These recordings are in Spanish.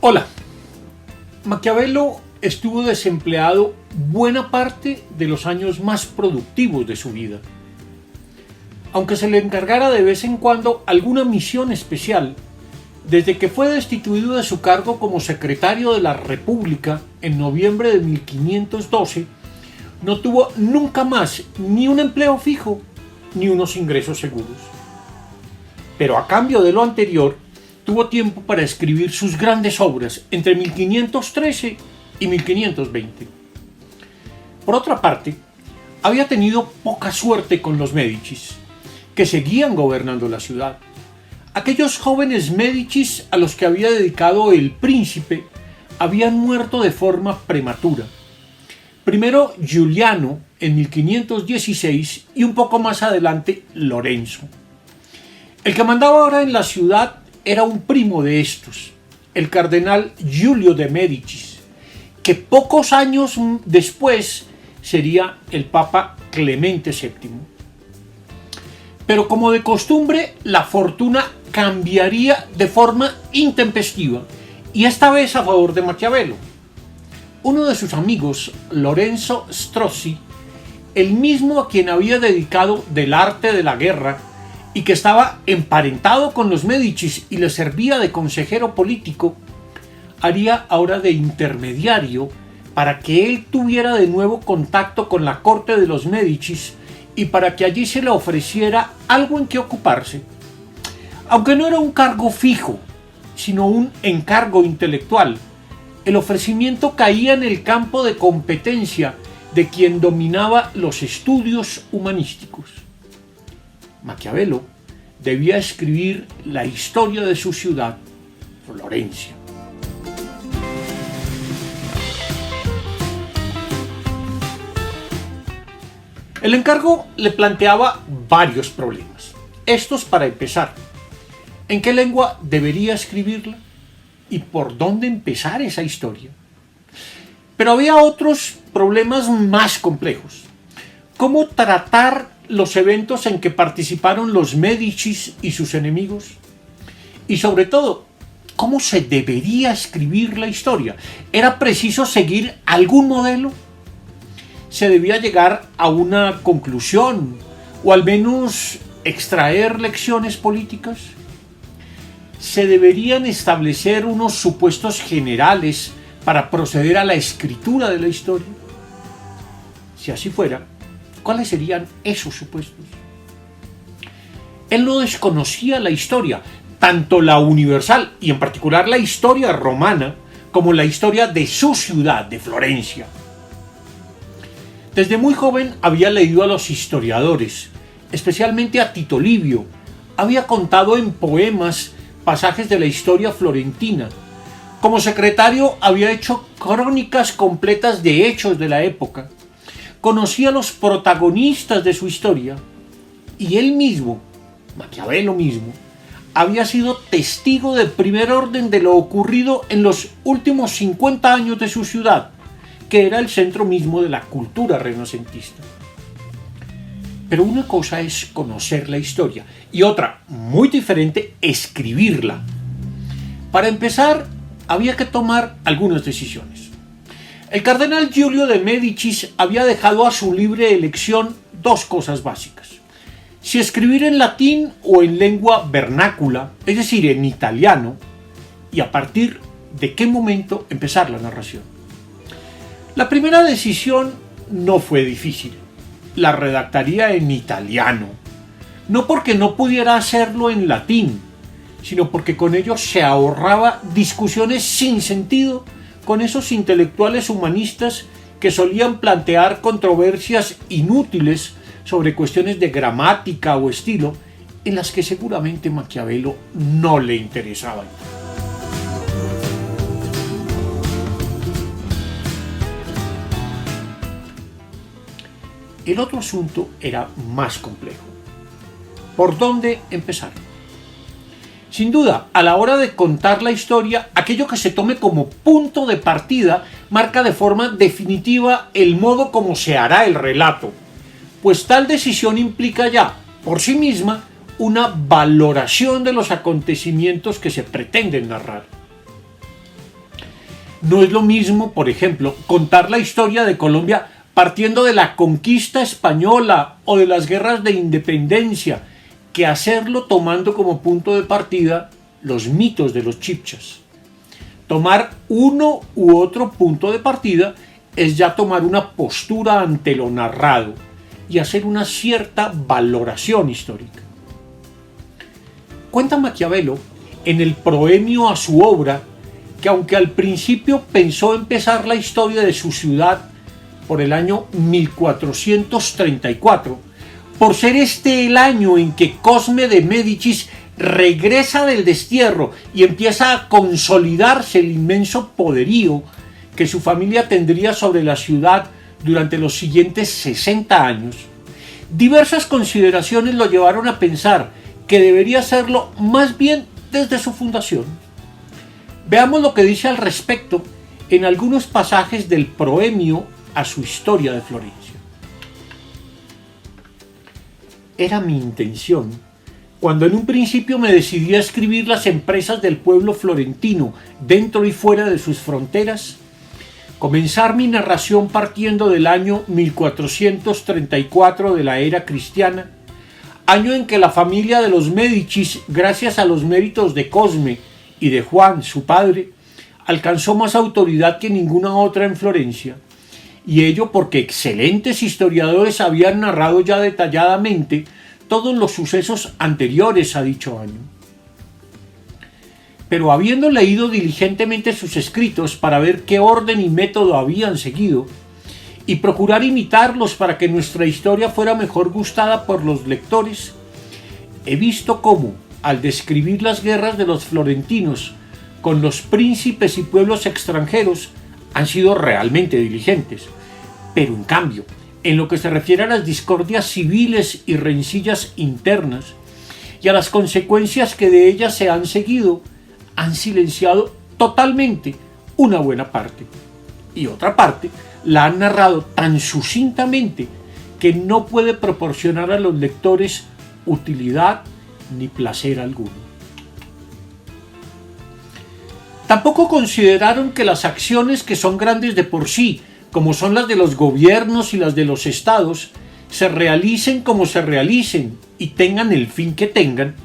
Hola. Maquiavelo estuvo desempleado buena parte de los años más productivos de su vida. Aunque se le encargara de vez en cuando alguna misión especial, desde que fue destituido de su cargo como secretario de la República en noviembre de 1512, no tuvo nunca más ni un empleo fijo ni unos ingresos seguros. Pero a cambio de lo anterior, tuvo tiempo para escribir sus grandes obras entre 1513 y 1520. Por otra parte, había tenido poca suerte con los Médicis, que seguían gobernando la ciudad. Aquellos jóvenes Médicis a los que había dedicado El Príncipe habían muerto de forma prematura. Primero Giuliano en 1516 y un poco más adelante Lorenzo. El que mandaba ahora en la ciudad era un primo de estos, el cardenal Giulio de Médicis, que pocos años después sería el Papa Clemente VII. Pero como de costumbre, la fortuna cambiaría de forma intempestiva, y esta vez a favor de Maquiavelo. Uno de sus amigos, Lorenzo Strozzi, el mismo a quien había dedicado Del arte de la guerra y que estaba emparentado con los Médicis y le servía de consejero político, haría ahora de intermediario para que él tuviera de nuevo contacto con la corte de los Médicis y para que allí se le ofreciera algo en que ocuparse. Aunque no era un cargo fijo, sino un encargo intelectual, el ofrecimiento caía en el campo de competencia de quien dominaba los estudios humanísticos. Maquiavelo debía escribir la historia de su ciudad, Florencia. El encargo le planteaba varios problemas. Estos para empezar. ¿En qué lengua debería escribirla? ¿Y por dónde empezar esa historia? Pero había otros problemas más complejos. ¿Cómo tratar los eventos en que participaron los Médicis y sus enemigos? Y sobre todo, ¿cómo se debería escribir la historia? ¿Era preciso seguir algún modelo? ¿Se debía llegar a una conclusión o al menos extraer lecciones políticas? ¿Se deberían establecer unos supuestos generales para proceder a la escritura de la historia? Si así fuera, ¿cuáles serían esos supuestos? Él no desconocía la historia, tanto la universal y en particular la historia romana, como la historia de su ciudad, de Florencia. Desde muy joven había leído a los historiadores, especialmente a Tito Livio. Había contado en poemas pasajes de la historia florentina. Como secretario había hecho crónicas completas de hechos de la época. Conocía a los protagonistas de su historia y él mismo, Maquiavelo mismo, había sido testigo de primer orden de lo ocurrido en los últimos 50 años de su ciudad, que era el centro mismo de la cultura renacentista. Pero una cosa es conocer la historia y otra, muy diferente, escribirla. Para empezar, había que tomar algunas decisiones. El cardenal Giulio de Médicis había dejado a su libre elección dos cosas básicas: si escribir en latín o en lengua vernácula, es decir, en italiano, y a partir de qué momento empezar la narración. La primera decisión no fue difícil. La redactaría en italiano, no porque no pudiera hacerlo en latín, sino porque con ello se ahorraba discusiones sin sentido con esos intelectuales humanistas que solían plantear controversias inútiles sobre cuestiones de gramática o estilo, en las que seguramente Maquiavelo no le interesaban. El otro asunto era más complejo. ¿Por dónde empezar? Sin duda, a la hora de contar la historia, aquello que se tome como punto de partida marca de forma definitiva el modo como se hará el relato, pues tal decisión implica ya, por sí misma, una valoración de los acontecimientos que se pretenden narrar. No es lo mismo, por ejemplo, contar la historia de Colombia partiendo de la conquista española o de las guerras de independencia, que hacerlo tomando como punto de partida los mitos de los chibchas. Tomar uno u otro punto de partida es ya tomar una postura ante lo narrado y hacer una cierta valoración histórica. Cuenta Maquiavelo en el proemio a su obra que aunque al principio pensó empezar la historia de su ciudad por el año 1434, por ser este el año en que Cosme de Médicis regresa del destierro y empieza a consolidarse el inmenso poderío que su familia tendría sobre la ciudad durante los siguientes 60 años, diversas consideraciones lo llevaron a pensar que debería hacerlo más bien desde su fundación. Veamos lo que dice al respecto en algunos pasajes del proemio a su historia de Florencia. Era mi intención, cuando en un principio me decidí a escribir las empresas del pueblo florentino dentro y fuera de sus fronteras, comenzar mi narración partiendo del año 1434 de la era cristiana, año en que la familia de los Médicis, gracias a los méritos de Cosme y de Juan, su padre, alcanzó más autoridad que ninguna otra en Florencia, y ello porque excelentes historiadores habían narrado ya detalladamente todos los sucesos anteriores a dicho año. Pero habiendo leído diligentemente sus escritos para ver qué orden y método habían seguido, y procurar imitarlos para que nuestra historia fuera mejor gustada por los lectores, he visto cómo, al describir las guerras de los florentinos con los príncipes y pueblos extranjeros, han sido realmente diligentes, pero en cambio, en lo que se refiere a las discordias civiles y rencillas internas y a las consecuencias que de ellas se han seguido, han silenciado totalmente una buena parte, y otra parte la han narrado tan sucintamente que no puede proporcionar a los lectores utilidad ni placer alguno. Tampoco consideraron que las acciones que son grandes de por sí, como son las de los gobiernos y las de los estados, se realicen como se realicen y tengan el fin que tengan,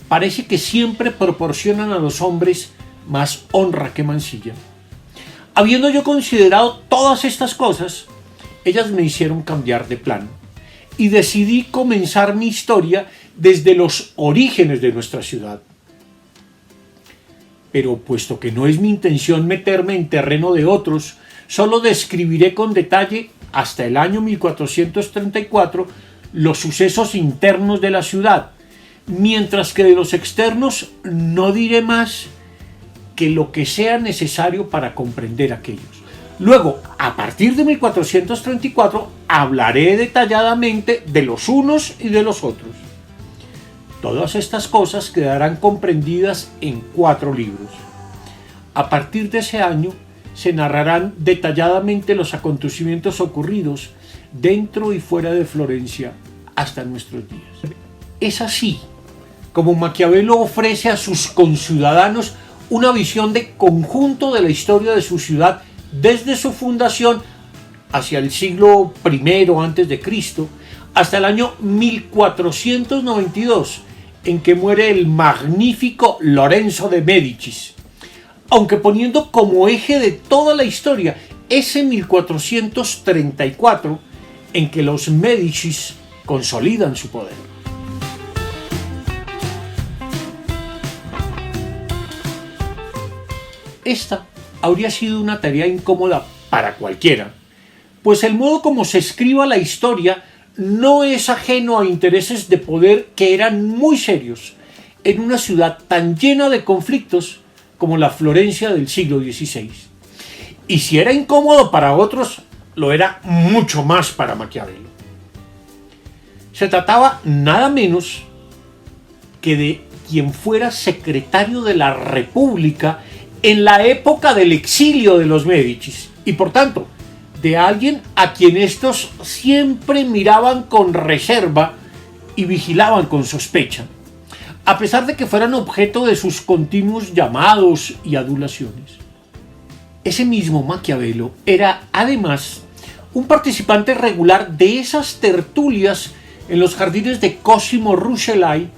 parece que siempre proporcionan a los hombres más honra que mancilla. Habiendo yo considerado todas estas cosas, ellas me hicieron cambiar de plan y decidí comenzar mi historia desde los orígenes de nuestra ciudad. Pero puesto que no es mi intención meterme en terreno de otros, solo describiré con detalle hasta el año 1434 los sucesos internos de la ciudad, mientras que de los externos no diré más que lo que sea necesario para comprender aquellos. Luego, a partir de 1434, hablaré detalladamente de los unos y de los otros. Todas estas cosas quedarán comprendidas en 4 libros. A partir de ese año, se narrarán detalladamente los acontecimientos ocurridos dentro y fuera de Florencia hasta nuestros días. Es así como Maquiavelo ofrece a sus conciudadanos una visión de conjunto de la historia de su ciudad desde su fundación hacia el siglo I a.C. hasta el año 1492, en que muere el magnífico Lorenzo de Médicis, aunque poniendo como eje de toda la historia ese 1434 en que los Médicis consolidan su poder. Esta habría sido una tarea incómoda para cualquiera, pues el modo como se escriba la historia no es ajeno a intereses de poder que eran muy serios en una ciudad tan llena de conflictos como la Florencia del siglo XVI. Y si era incómodo para otros, lo era mucho más para Maquiavelo. Se trataba nada menos que de quien fuera secretario de la República en la época del exilio de los Médicis, y por tanto, de alguien a quien estos siempre miraban con reserva y vigilaban con sospecha, a pesar de que fueran objeto de sus continuos llamados y adulaciones. Ese mismo Maquiavelo era además un participante regular de esas tertulias en los jardines de Cosimo Rucellai,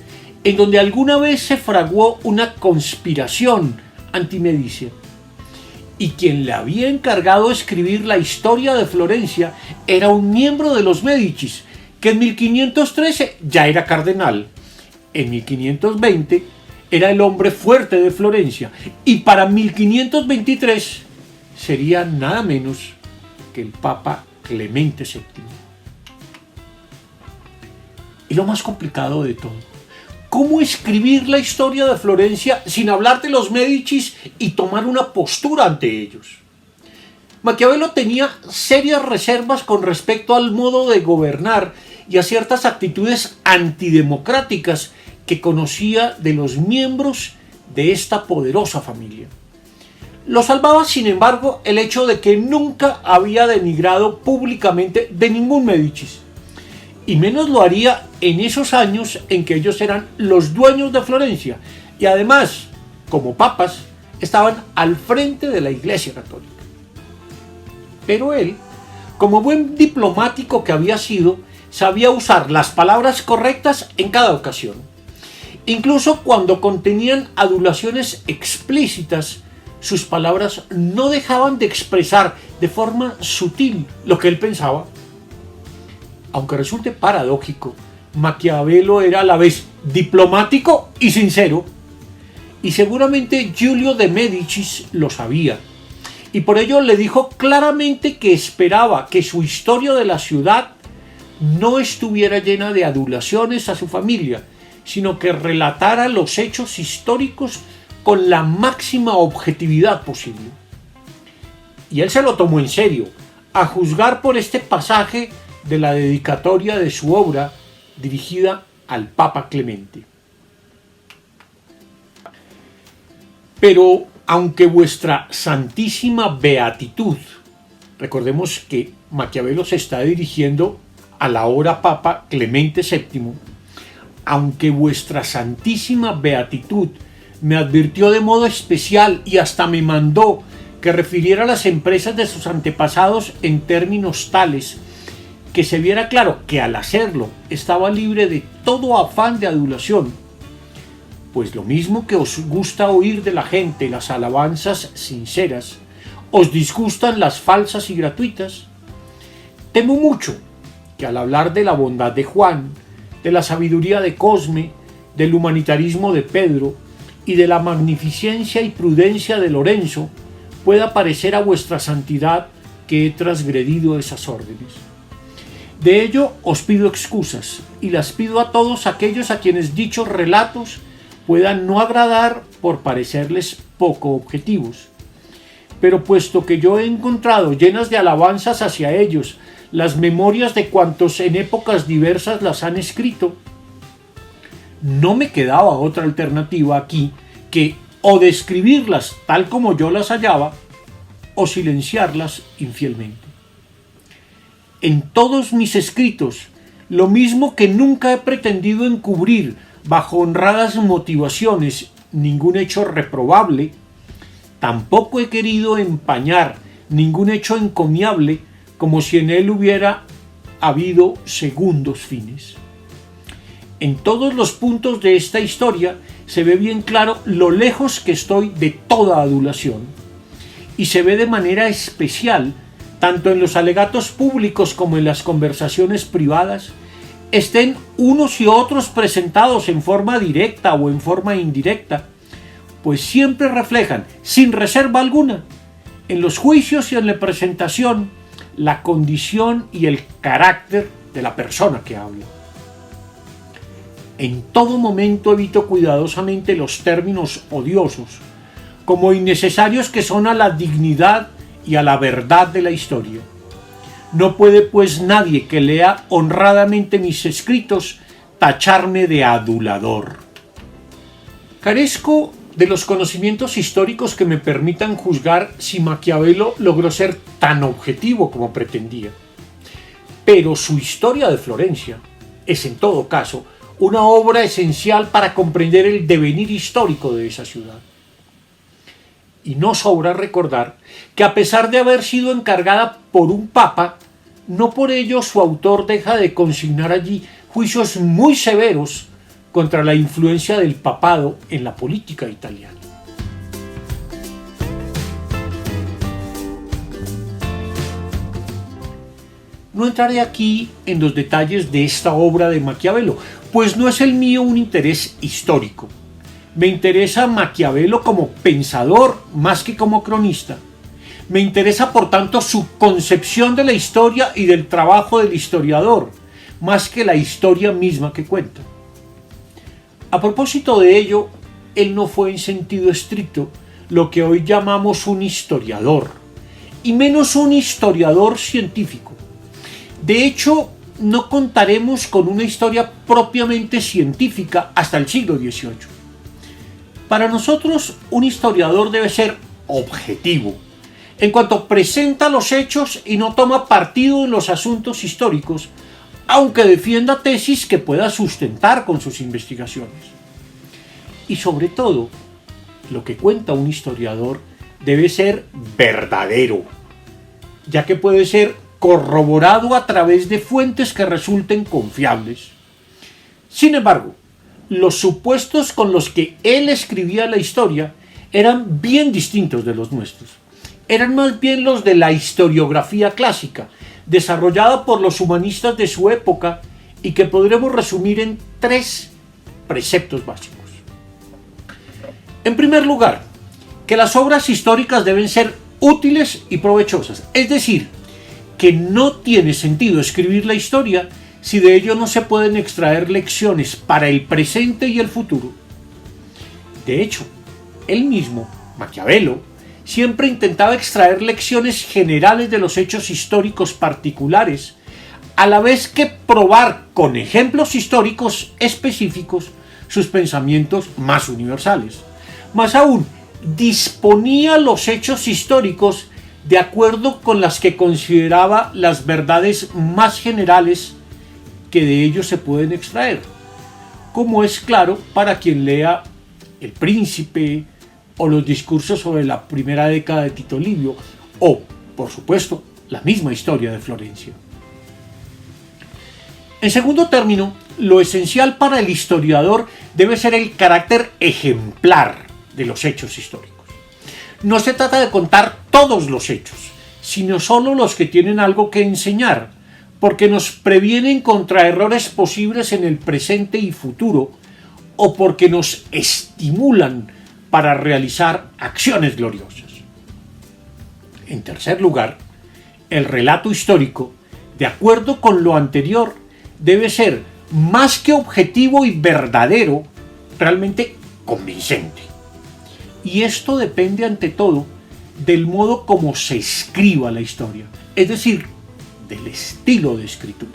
en donde alguna vez se fraguó una conspiración anti-Medici. Y quien le había encargado de escribir la historia de Florencia era un miembro de los Médicis, que en 1513 ya era cardenal. En 1520 era el hombre fuerte de Florencia y para 1523 sería nada menos que el Papa Clemente VII. Y lo más complicado de todo, ¿cómo escribir la historia de Florencia sin hablar de los Médicis y tomar una postura ante ellos? Maquiavelo tenía serias reservas con respecto al modo de gobernar y a ciertas actitudes antidemocráticas que conocía de los miembros de esta poderosa familia. Lo salvaba, sin embargo, el hecho de que nunca había denigrado públicamente de ningún Médicis, y menos lo haría en esos años en que ellos eran los dueños de Florencia y además, como papas, estaban al frente de la Iglesia Católica. Pero él, como buen diplomático que había sido, sabía usar las palabras correctas en cada ocasión, incluso cuando contenían adulaciones explícitas. Sus palabras no dejaban de expresar de forma sutil lo que él pensaba. Aunque resulte paradójico, Maquiavelo era a la vez diplomático y sincero, y seguramente Giulio de Médicis lo sabía, y por ello le dijo claramente que esperaba que su historia de la ciudad no estuviera llena de adulaciones a su familia, sino que relatara los hechos históricos con la máxima objetividad posible. Y él se lo tomó en serio, a juzgar por este pasaje de la dedicatoria de su obra dirigida al Papa Clemente. Pero aunque vuestra santísima beatitud, recordemos que Maquiavelo se está dirigiendo a la ahora Papa Clemente VII, aunque vuestra santísima beatitud me advirtió de modo especial y hasta me mandó que refiriera a las empresas de sus antepasados en términos tales que se viera claro que al hacerlo estaba libre de todo afán de adulación, pues lo mismo que os gusta oír de la gente las alabanzas sinceras, os disgustan las falsas y gratuitas. Temo mucho que al hablar de la bondad de Juan, de la sabiduría de Cosme, del humanitarismo de Pedro y de la magnificencia y prudencia de Lorenzo, pueda parecer a vuestra santidad que he transgredido esas órdenes. De ello os pido excusas, y las pido a todos aquellos a quienes dichos relatos puedan no agradar por parecerles poco objetivos. Pero puesto que yo he encontrado llenas de alabanzas hacia ellos las memorias de cuantos en épocas diversas las han escrito, no me quedaba otra alternativa aquí que o describirlas tal como yo las hallaba o silenciarlas infielmente. En todos mis escritos, lo mismo que nunca he pretendido encubrir bajo honradas motivaciones ningún hecho reprobable, tampoco he querido empañar ningún hecho encomiable como si en él hubiera habido segundos fines. En todos los puntos de esta historia se ve bien claro lo lejos que estoy de toda adulación, y se ve de manera especial, tanto en los alegatos públicos como en las conversaciones privadas, estén unos y otros presentados en forma directa o en forma indirecta, pues siempre reflejan, sin reserva alguna, en los juicios y en la presentación, la condición y el carácter de la persona que habla. En todo momento evito cuidadosamente los términos odiosos, como innecesarios que son a la dignidad y a la verdad de la historia. No puede pues nadie que lea honradamente mis escritos tacharme de adulador. Carezco de los conocimientos históricos que me permitan juzgar si Maquiavelo logró ser tan objetivo como pretendía. Pero su historia de Florencia es en todo caso una obra esencial para comprender el devenir histórico de esa ciudad. Y no sobra recordar que a pesar de haber sido encargada por un papa, no por ello su autor deja de consignar allí juicios muy severos contra la influencia del papado en la política italiana. No entraré aquí en los detalles de esta obra de Maquiavelo, pues no es el mío un interés histórico. Me interesa Maquiavelo como pensador más que como cronista. Me interesa, por tanto, su concepción de la historia y del trabajo del historiador, más que la historia misma que cuenta. A propósito de ello, él no fue en sentido estricto lo que hoy llamamos un historiador, y menos un historiador científico. De hecho, no contaremos con una historia propiamente científica hasta el siglo XVIII. Para nosotros, un historiador debe ser objetivo, en cuanto presenta los hechos y no toma partido en los asuntos históricos, aunque defienda tesis que pueda sustentar con sus investigaciones. Y sobre todo, lo que cuenta un historiador debe ser verdadero, ya que puede ser corroborado a través de fuentes que resulten confiables. Sin embargo, los supuestos con los que él escribía la historia eran bien distintos de los nuestros. Eran más bien los de la historiografía clásica, desarrollada por los humanistas de su época y que podremos resumir en 3 preceptos básicos. En primer lugar, que las obras históricas deben ser útiles y provechosas, es decir, que no tiene sentido escribir la historia si de ello no se pueden extraer lecciones para el presente y el futuro. De hecho, él mismo, Maquiavelo, siempre intentaba extraer lecciones generales de los hechos históricos particulares, a la vez que probar con ejemplos históricos específicos sus pensamientos más universales. Más aún, disponía los hechos históricos de acuerdo con las que consideraba las verdades más generales que de ellos se pueden extraer, como es claro para quien lea El Príncipe o los discursos sobre la primera década de Tito Livio o, por supuesto, la misma historia de Florencia. En segundo término, lo esencial para el historiador debe ser el carácter ejemplar de los hechos históricos. No se trata de contar todos los hechos, sino solo los que tienen algo que enseñar, porque nos previenen contra errores posibles en el presente y futuro, o porque nos estimulan para realizar acciones gloriosas. En tercer lugar, el relato histórico, de acuerdo con lo anterior, debe ser más que objetivo y verdadero, realmente convincente. Y esto depende ante todo del modo como se escriba la historia, es decir, del estilo de escritura.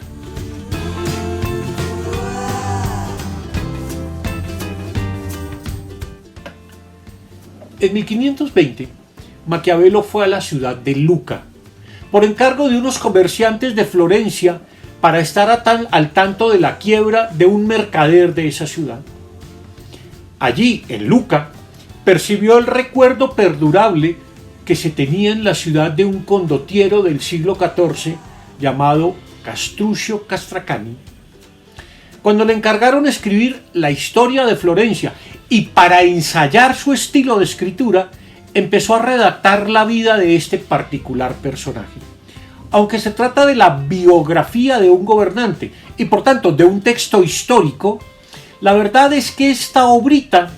En 1520, Maquiavelo fue a la ciudad de Luca, por encargo de unos comerciantes de Florencia, para estar al tanto de la quiebra de un mercader de esa ciudad. Allí, en Luca, percibió el recuerdo perdurable que se tenía en la ciudad de un condottiero del siglo XIV llamado Castruccio Castracani. Cuando le encargaron escribir la historia de Florencia y para ensayar su estilo de escritura, empezó a redactar la vida de este particular personaje. Aunque se trata de la biografía de un gobernante y por tanto de un texto histórico, la verdad es que esta obrita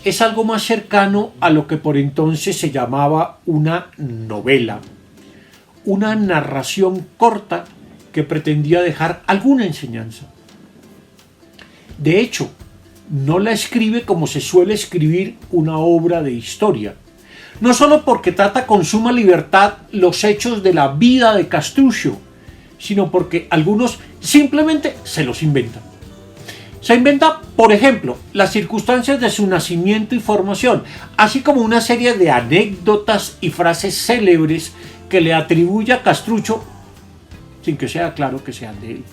es algo más cercano a lo que por entonces se llamaba una novela, una narración corta que pretendía dejar alguna enseñanza. De hecho, no la escribe como se suele escribir una obra de historia, no solo porque trata con suma libertad los hechos de la vida de Castruccio, sino porque algunos simplemente se los inventan. Se inventa, por ejemplo, las circunstancias de su nacimiento y formación, así como una serie de anécdotas y frases célebres que le atribuye a Castruccio sin que sea claro que sean de él.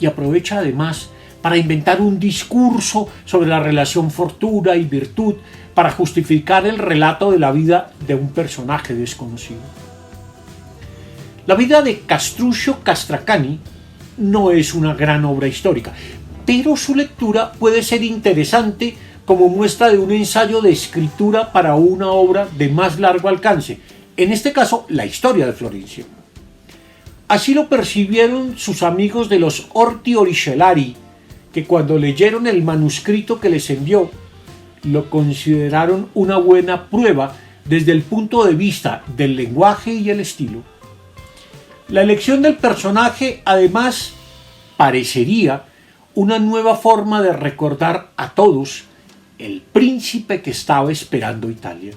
Y aprovecha además para inventar un discurso sobre la relación fortuna y virtud, para justificar el relato de la vida de un personaje desconocido. La vida de Castruccio Castracani no es una gran obra histórica, pero su lectura puede ser interesante como muestra de un ensayo de escritura para una obra de más largo alcance, en este caso la historia de Florencia. Así lo percibieron sus amigos de los Orti Oricellari, que cuando leyeron el manuscrito que les envió, lo consideraron una buena prueba desde el punto de vista del lenguaje y el estilo. La elección del personaje, además, parecería una nueva forma de recordar a todos el príncipe que estaba esperando Italia.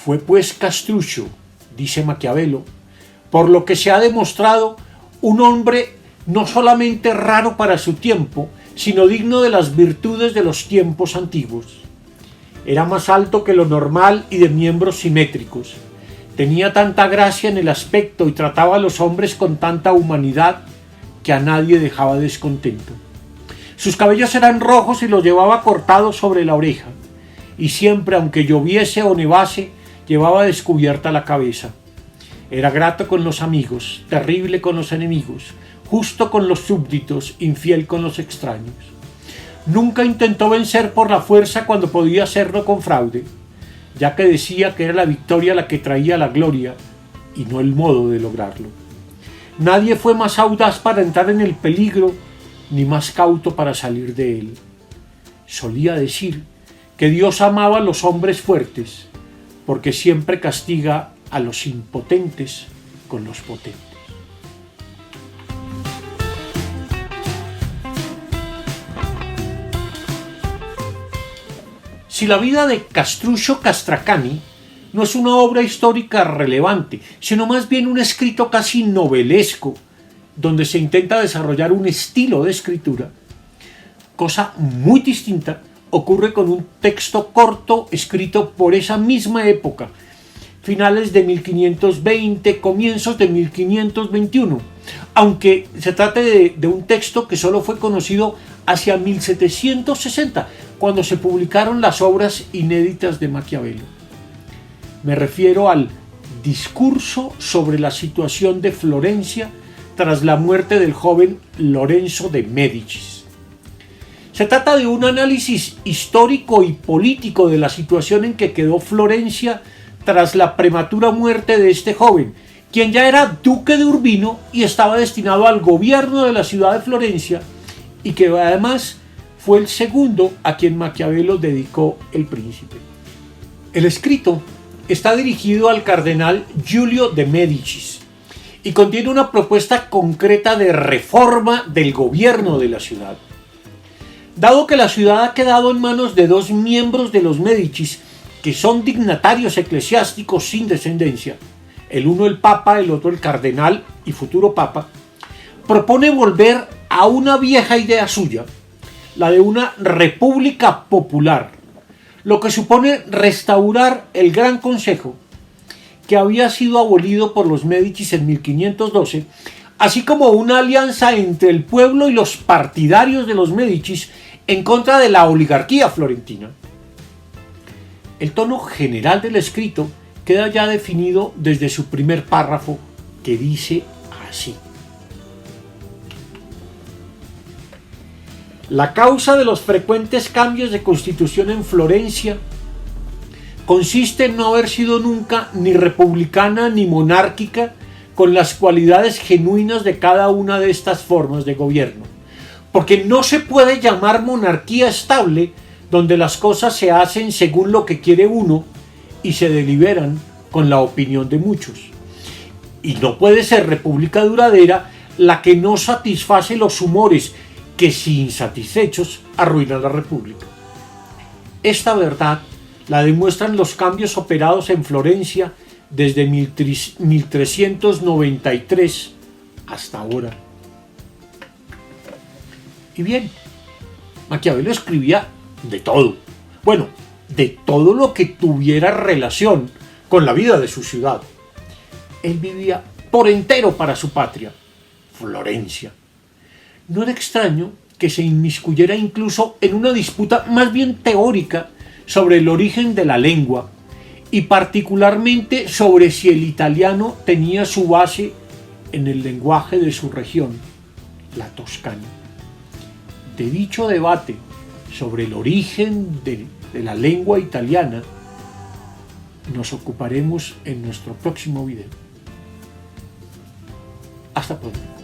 Fue pues Castruccio, dice Maquiavelo, por lo que se ha demostrado, un hombre no solamente raro para su tiempo, sino digno de las virtudes de los tiempos antiguos. Era más alto que lo normal y de miembros simétricos. Tenía tanta gracia en el aspecto y trataba a los hombres con tanta humanidad que a nadie dejaba descontento. Sus cabellos eran rojos y los llevaba cortados sobre la oreja, y siempre, aunque lloviese o nevase, llevaba descubierta la cabeza. Era grato con los amigos, terrible con los enemigos, justo con los súbditos, infiel con los extraños. Nunca intentó vencer por la fuerza cuando podía hacerlo con fraude, ya que decía que era la victoria la que traía la gloria y no el modo de lograrlo. Nadie fue más audaz para entrar en el peligro ni más cauto para salir de él. Solía decir que Dios amaba a los hombres fuertes, porque siempre castiga a los impotentes con los potentes. Si la vida de Castruccio Castracani no es una obra histórica relevante, sino más bien un escrito casi novelesco, donde se intenta desarrollar un estilo de escritura, cosa muy distinta ocurre con un texto corto escrito por esa misma época, finales de 1520, comienzos de 1521, aunque se trate de un texto que solo fue conocido hacia 1760, cuando se publicaron las obras inéditas de Maquiavelo. Me refiero al discurso sobre la situación de Florencia tras la muerte del joven Lorenzo de Médicis. Se trata de un análisis histórico y político de la situación en que quedó Florencia tras la prematura muerte de este joven, quien ya era duque de Urbino y estaba destinado al gobierno de la ciudad de Florencia, y que además fue el segundo a quien Maquiavelo dedicó El Príncipe. El escrito está dirigido al cardenal Giulio de Médicis y contiene una propuesta concreta de reforma del gobierno de la ciudad. Dado que la ciudad ha quedado en manos de dos miembros de los Médicis, que son dignatarios eclesiásticos sin descendencia, el uno el papa, el otro el cardenal y futuro papa, propone volver a una vieja idea suya, la de una república popular, lo que supone restaurar el Gran Consejo, que había sido abolido por los Médicis en 1512, así como una alianza entre el pueblo y los partidarios de los Médicis en contra de la oligarquía florentina. El tono general del escrito queda ya definido desde su primer párrafo, que dice así: la causa de los frecuentes cambios de constitución en Florencia consiste en no haber sido nunca ni republicana ni monárquica, con las cualidades genuinas de cada una de estas formas de gobierno, porque no se puede llamar monarquía estable donde las cosas se hacen según lo que quiere uno y se deliberan con la opinión de muchos, y no puede ser república duradera la que no satisface los humores que, si insatisfechos, arruinan la república. Esta verdad la demuestran los cambios operados en Florencia desde 1393 hasta ahora. Y bien, Maquiavelo escribía de todo. Bueno, de todo lo que tuviera relación con la vida de su ciudad. Él vivía por entero para su patria, Florencia. No era extraño que se inmiscuyera incluso en una disputa más bien teórica sobre el origen de la lengua y particularmente sobre si el italiano tenía su base en el lenguaje de su región, la Toscana. De dicho debate sobre el origen de la lengua italiana nos ocuparemos en nuestro próximo video. Hasta pronto.